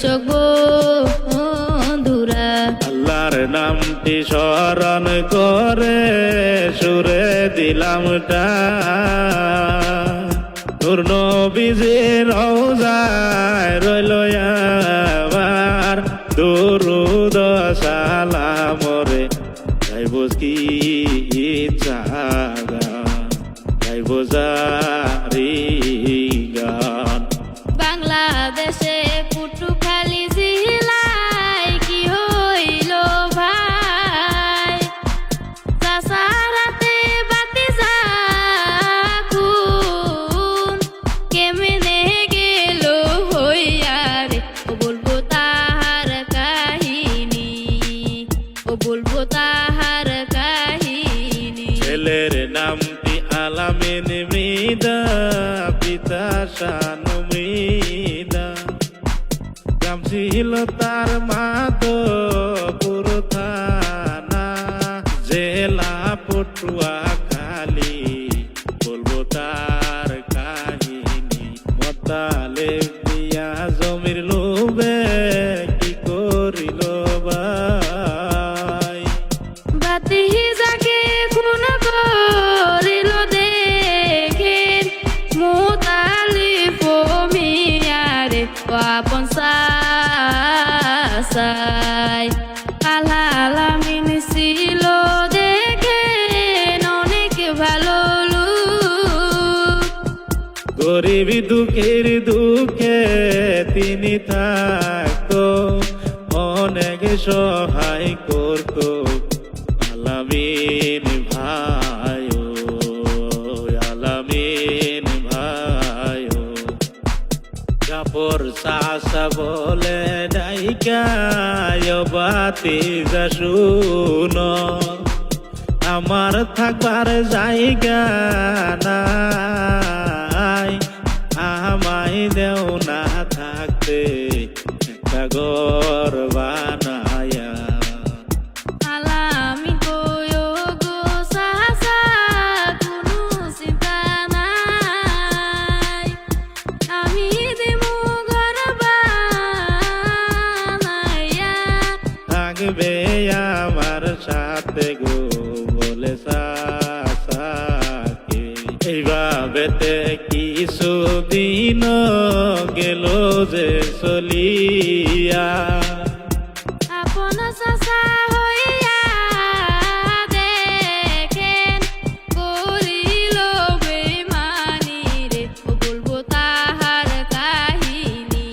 দর্শক বন্ধুরা আল্লাহর নামটি স্মরণ করে সুরে দিলাম নূর নবীজির রওজায় রইল আমার দুরুদ সালাম রে গাইব কি ইচ্ছা গাইব জারি গান বাংলাদেশে পটুখালী জেলায় কি হইল ভাই চাচারাতে বাতি যাকুন কেমনে গেল হইয়া রে ও বলবো তাহার কাহিনী ও বলবো তাহার কাহিনী ছেলের নামটি আলামিন মৃদা পিতা শানু মৃদা নাম ছিল তার মাধবপুর থানা জেলা পটুয়াখালী বলবো তার কাহিনী মতালে দিয়া জমির লোভে কি করিল ভাই বাতি যাকে খুন করিল দেখেন মুতালিফ মিয়ারে আপন সাই আলামিন ছিল দেখেন অনেক ভালো লোক গরিব দুঃখের দুঃখে তিনি থাকতো অনেক সহায় করতো আলামিন ভাই আলামিন ভাই জাফর চাচা বলে ডাইকা বাতি যা শুনো আমার থাকবার জায়গা নাই আমায় দেও না থাকতে একটা ঘর বানায়া আলামিন কইও গো চাচা কোনো চিন্তা নাই আমি দেবো ঘর বানাইয়া থাকবে আমার সাথে গো বলে চাচাকে এইভাবেতে কিছুদিন গেল যে চলিয়া আপন চাচা হইয়া দেখেন করিল বেমানি রে ও বলবো তাহার কাহিনী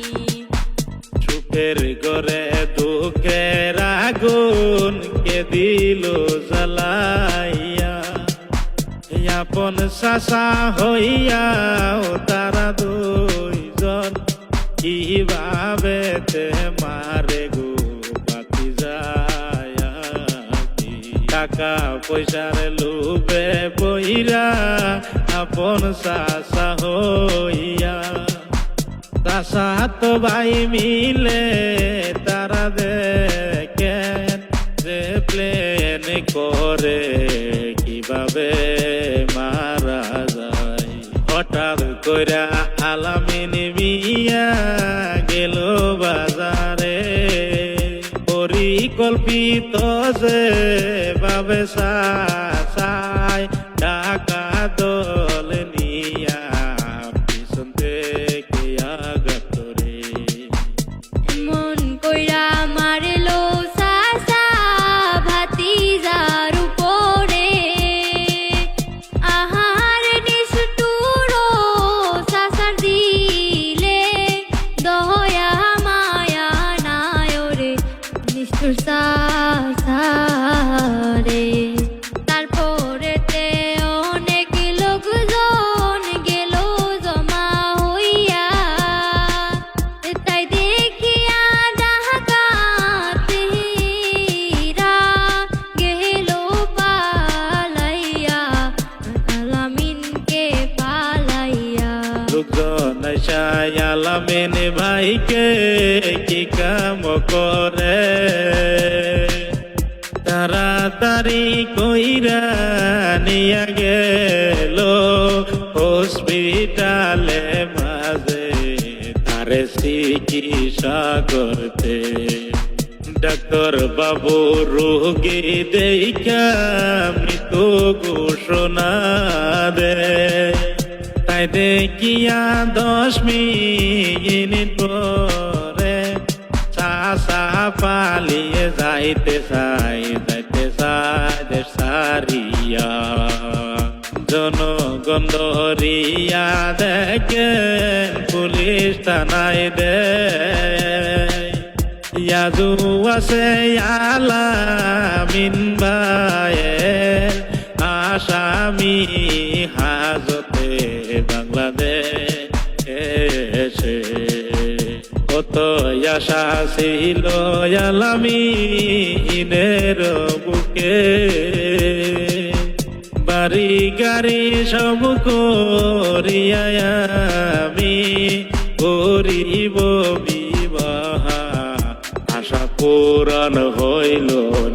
সুখের ঘরে দুঃখের আগুন কে দিল জ্বালাইয়া আপন চাচা হইয়া তারা দুইজন কিভাবে মারে গো বাতি যায় টাকা পয়সার লোভে বইরা আপন চাচা হইয়া চাচা তো ভাই মিলে তারা দেখেন যে প্লেন করে কিভাবে মারা যায় হঠাৎ কইরা আলামিন মিয়া গেল বাজারে পরিকল্পিত যে ভাবে চাচায় টাকা দল নিয়া পিছন থেকে আঘাত রে মন কইরা মারলো চাচা ভাতিজার উপরে আহার নিষ্ঠুর চাচার দিলে দয়া মায়া নাই রে নিষ্ঠুর চাচা রে তারপরেতে অনেক লোকজন গেল জমা হইয়া তাই দেখিয়া ডাকাতেরা গেল পালাইয়া আলামিনকে পালাইয়া লোকজন আলামিন ভাইকে কি কাম করে তাড়াতাড়ি কইরা নিয়া গেল হসপিটালে মাঝে তারে চিকিৎসা করতে ডাক্তার বাবু রোগী দেখা মৃত্যু ঘোষণা দে তাই দেখিয়া 10 মিনিট পরে চাষা পালিয়ে যাইতে চাই দেশ সারিয়া জনগণ ধরিয়া দেখেন পুলিশ থানায় দে ইয়াজু আছে আলামিন ভাইয়ের আসামি হাজতে বাংলাদেশে কত আশা ছিল আলামিনের বুকে বাড়ি গাড়ি সব করিয়া আমি করিব বিবাহ আশা পূরণ হইল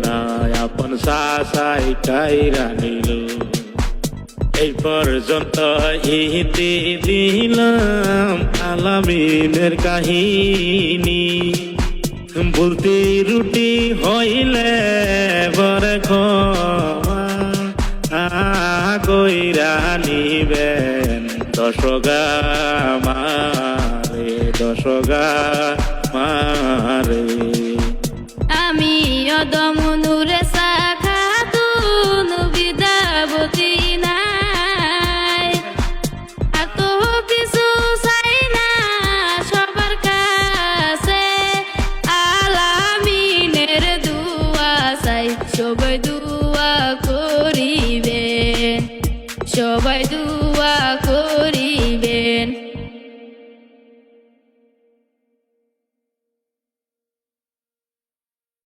না আপন সাসাই কাইরা নিল এই পর্যন্ত ইতি দিলাম আলামিনের কাহিনী বলতে রুটি হইলে বরে ক্ষমা কইরা নিবেন দশগা মারে আমি অদম নূরে